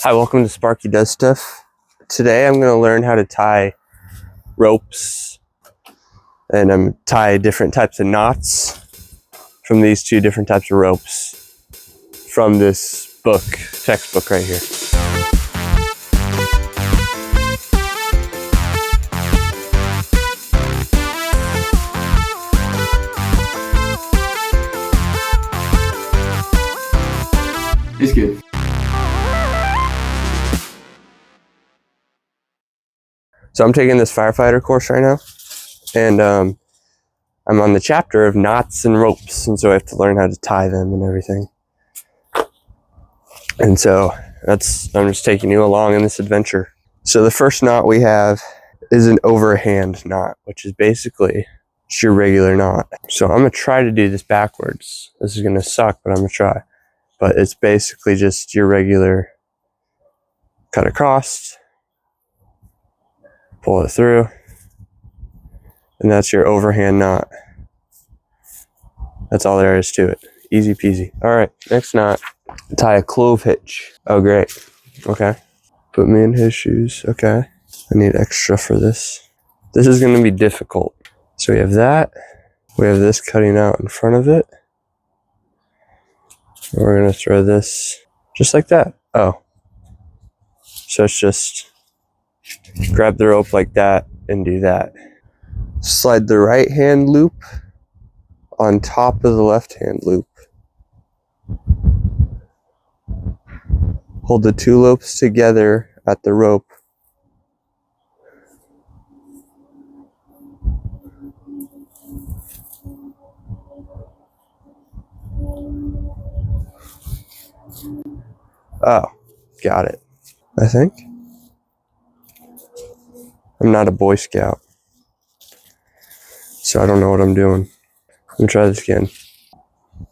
Hi, welcome to Sparky Does Stuff. Today I'm going to learn how to tie ropes, and I'm tie different types of knots from these two different types of ropes from this textbook right here. It's good. So I'm taking this firefighter course right now, and I'm on the chapter of knots and ropes, and so I have to learn how to tie them and everything. And so I'm just taking you along in this adventure. So the first knot we have is an overhand knot, which is basically just your regular knot. So I'm gonna try to do this backwards. This is gonna suck, but I'm gonna try. But it's basically just your regular cut across, pull it through, and that's your overhand knot. That's all there is to it. Easy peasy. All right, next knot. Tie a clove hitch. Oh, great. Okay. Put me in his shoes. Okay. I need extra for this. This is going to be difficult. So we have that. We have this cutting out in front of it. And we're going to throw this just like that. Oh. So it's just grab the rope like that and do that. Slide the right hand loop on top of the left hand loop. Hold the two loops together at the rope. Oh, got it. I think. I'm not a Boy Scout, so I don't know what I'm doing. Let me try this again.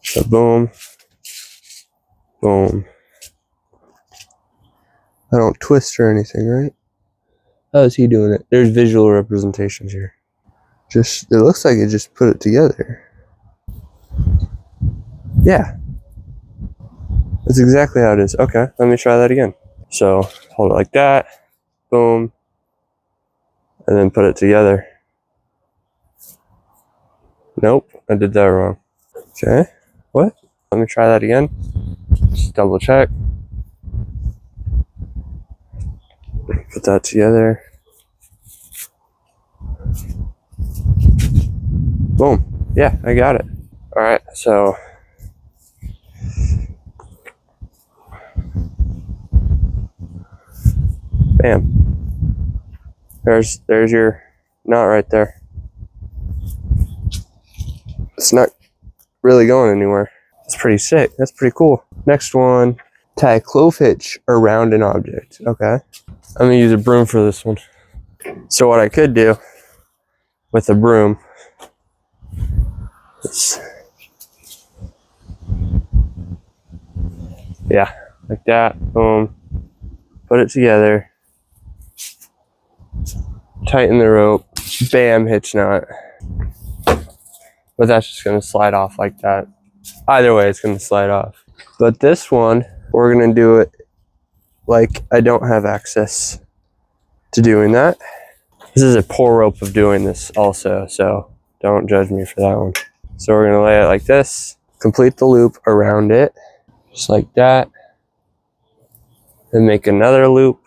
So boom, boom. I don't twist or anything, right? How is he doing it? There's visual representations here. It looks like it just put it together. Yeah. That's exactly how it is. Okay, let me try that again. So hold it like that, boom, and then put it together. Nope, I did that wrong. Okay, what? Let me try that again. Just double check. Put that together. Boom. Yeah, I got it. All right, so bam. There's your knot right there. It's not really going anywhere. It's pretty sick. That's pretty cool. Next one, tie a clove hitch around an object. Okay. I'm gonna use a broom for this one. So what I could do with a broom is, yeah, like that, boom, put it together, tighten the rope, bam, hitch knot. But that's just gonna slide off like that. Either way, it's gonna slide off. But this one, we're gonna do it like I don't have access to doing that. This is a poor rope of doing this also, so don't judge me for that one. So we're gonna lay it like this, complete the loop around it, just like that, then make another loop.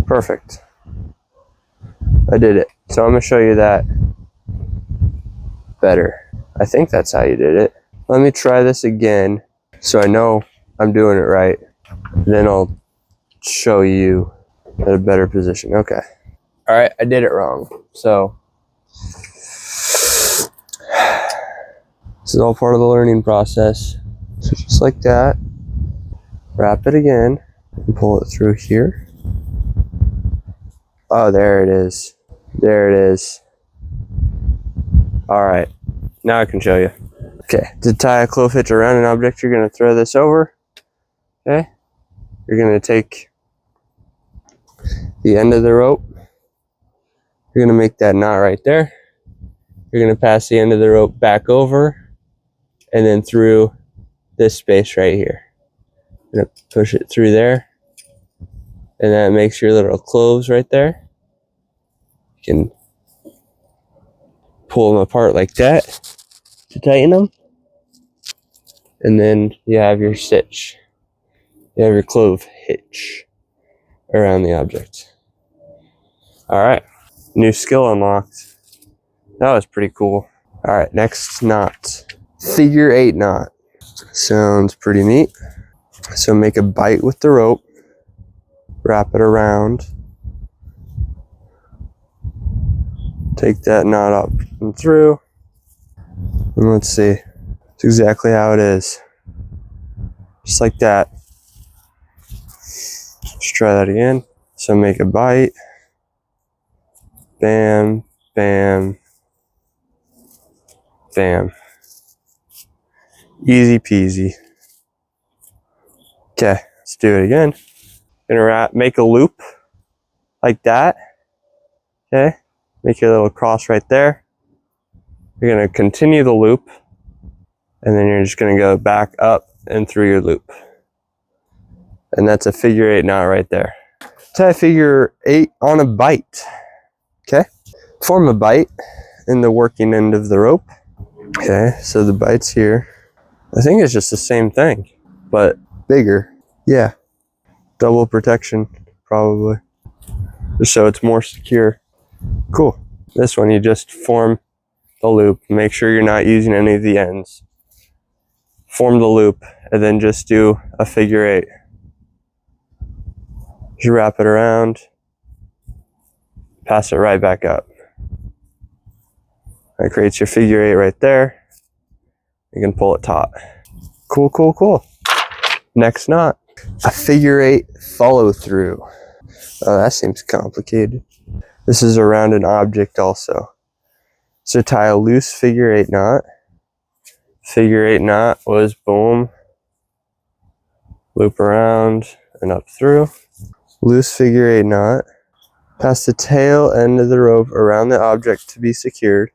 Perfect. I did it. So I'm gonna show you that better. I think that's how you did it. Let me try this again so I know I'm doing it right. Then I'll show you at a better position. Okay. All right, I did it wrong. So this is all part of the learning process. So just like that, wrap it again and pull it through here. Oh, there it is. There it is. All right, now I can show you. Okay, to tie a clove hitch around an object, you're gonna throw this over. Okay, you're gonna take the end of the rope. You're gonna make that knot right there. You're gonna pass the end of the rope back over and then through this space right here. You're gonna push it through there And that makes your little cloves right there. You can pull them apart like that to tighten them. And then you have your stitch. You have your clove hitch around the object. All right, new skill unlocked. That was pretty cool. All right, next knot. Figure 8 knot. Sounds pretty neat. So make a bite with the rope, wrap it around, take that knot up and through, and let's see. It's exactly how it is. Just like that. Let's try that again. So make a bite. Bam, bam, bam. Easy peasy. Okay, let's do it again. Gonna make a loop like that. Okay, make your little cross right there. You're gonna continue the loop, and then you're just gonna go back up and through your loop. And that's a figure 8 knot right there. Tie figure 8 on a bite. Okay, form a bite in the working end of the rope. Okay, so the bite's here. I think it's just the same thing, but bigger. Yeah, double protection, probably. Just so it's more secure. Cool. This one, you just form the loop. Make sure you're not using any of the ends. Form the loop, and then just do a figure 8. Just wrap it around, pass it right back up. That creates your figure 8 right there. You can pull it taut. Cool, cool, cool. Next knot, a figure 8 follow through. Oh, that seems complicated. This is around an object also. So tie a loose figure 8 knot. Figure 8 knot was boom, loop around and up through. Loose figure 8 knot. Pass the tail end of the rope around the object to be secured.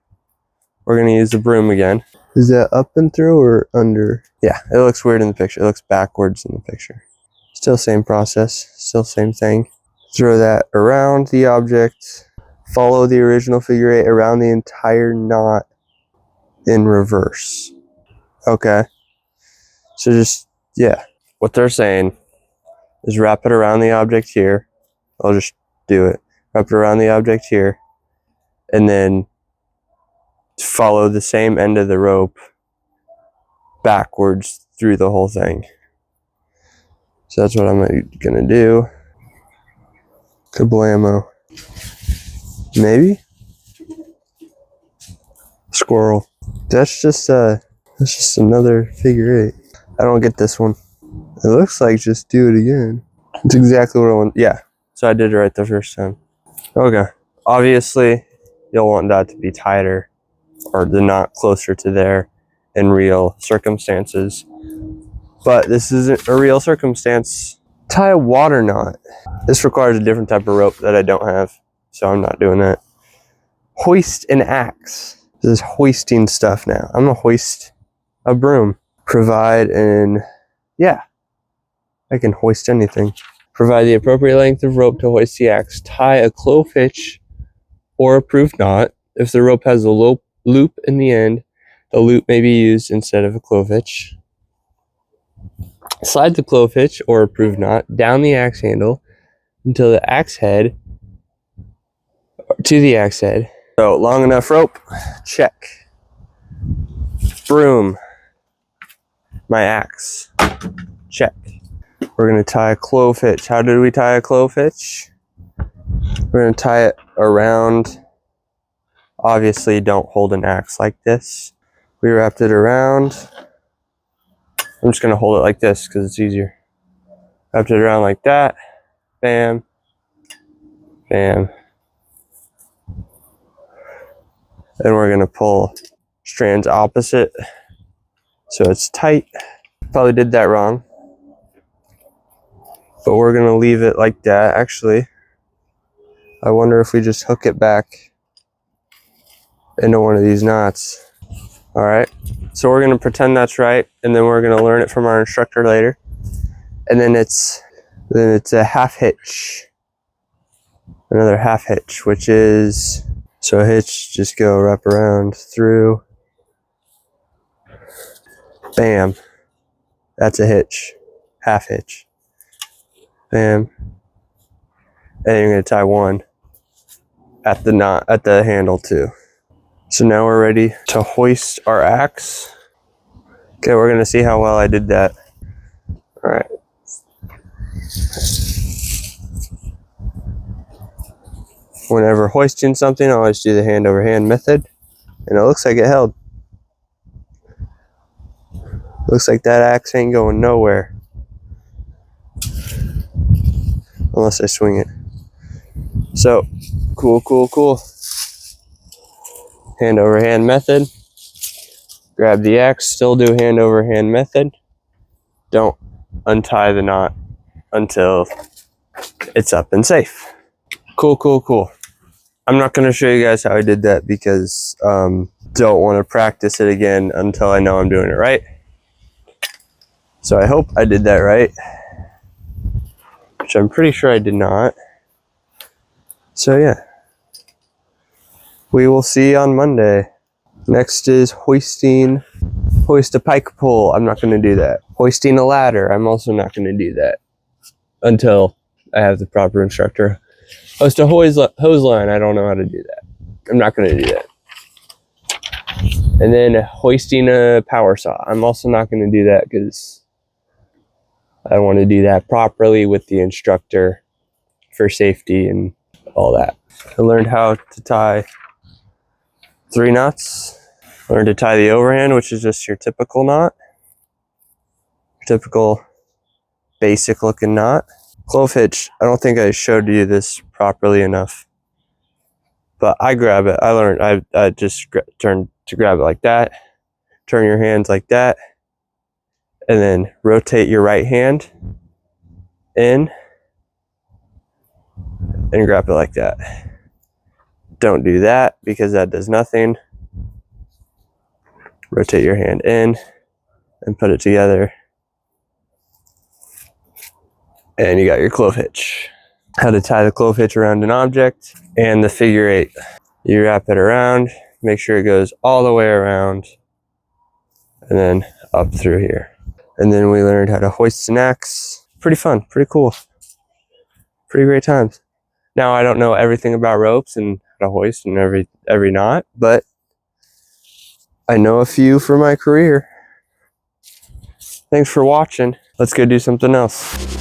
We're going to use the broom again. Is that up and through or under? Yeah, it looks weird in the picture. It looks backwards in the picture. Still same process, still same thing. Throw that around the object. Follow the original figure 8 around the entire knot in reverse. Okay. So just, yeah. What they're saying is wrap it around the object here. I'll just do it. Wrap it around the object here. And then follow the same end of the rope backwards through the whole thing. So that's what I'm gonna do. Kablamo. Maybe? Squirrel. That's just another figure 8. I don't get this one. It looks like just do it again. It's exactly what I want. Yeah. So I did it right the first time. Okay. Obviously, you'll want that to be tighter or the knot closer to there in real circumstances. But this isn't a real circumstance. Tie a water knot. This requires a different type of rope that I don't have, so I'm not doing that. Hoist an axe. This is hoisting stuff now. I'm gonna hoist a broom. Provide yeah, I can hoist anything. Provide the appropriate length of rope to hoist the axe. Tie a clove hitch or approved knot. If the rope has a loop in the end, the loop may be used instead of a clove hitch. Slide the clove hitch or approved knot down the axe handle until the axe head, to the axe head. So long enough rope, check. Broom, my axe, check. We're gonna tie a clove hitch. How did we tie a clove hitch? We're gonna tie it around. Obviously, don't hold an axe like this. We wrapped it around. I'm just gonna hold it like this because it's easier. Wrapped it around like that. Bam. Bam. Then we're gonna pull strands opposite so it's tight. Probably did that wrong. But we're gonna leave it like that. Actually, I wonder if we just hook it back into one of these knots. All right, so we're gonna pretend that's right, and then we're gonna learn it from our instructor later. And then it's Then it's a half hitch. Another half hitch, which is, so a hitch, just go wrap around through. Bam. That's a hitch. Half hitch. Bam. And you're going to tie one at the knot, at the handle too. So now we're ready to hoist our axe. Okay, we're going to see how well I did that. All right. Whenever hoisting something, I always do the hand over hand method. And it looks like it held. Looks like that axe ain't going nowhere. Unless I swing it. So, cool. Hand over hand method. Grab the axe, still do hand over hand method. Don't untie the knot until it's up and safe. Cool. I'm not going to show you guys how I did that because don't want to practice it again until I know I'm doing it right. So I hope I did that right, which I'm pretty sure I did not. So yeah, we will see on Monday. Next is hoist a pike pole. I'm not going to do that. Hoisting a ladder. I'm also not going to do that until I have the proper instructor. Hoist a hose line. I don't know how to do that. I'm not going to do that. And then hoisting a power saw. I'm also not going to do that because I want to do that properly with the instructor for safety and all that. I learned how to tie 3 knots. Learned to tie the overhand, which is just your typical knot. Typical basic looking knot. Clove hitch, I don't think I showed you this properly enough. But I grab it. I learned, I just turn to grab it like that. Turn your hands like that. And then rotate your right hand in. And grab it like that. Don't do that because that does nothing. Rotate your hand in and put it together. And you got your clove hitch. How to tie the clove hitch around an object and the figure 8. You wrap it around, make sure it goes all the way around and then up through here. And then we learned how to hoist an axe. Pretty fun, pretty cool. Pretty great times. Now I don't know everything about ropes and how to hoist and every knot, but I know a few for my career. Thanks for watching. Let's go do something else.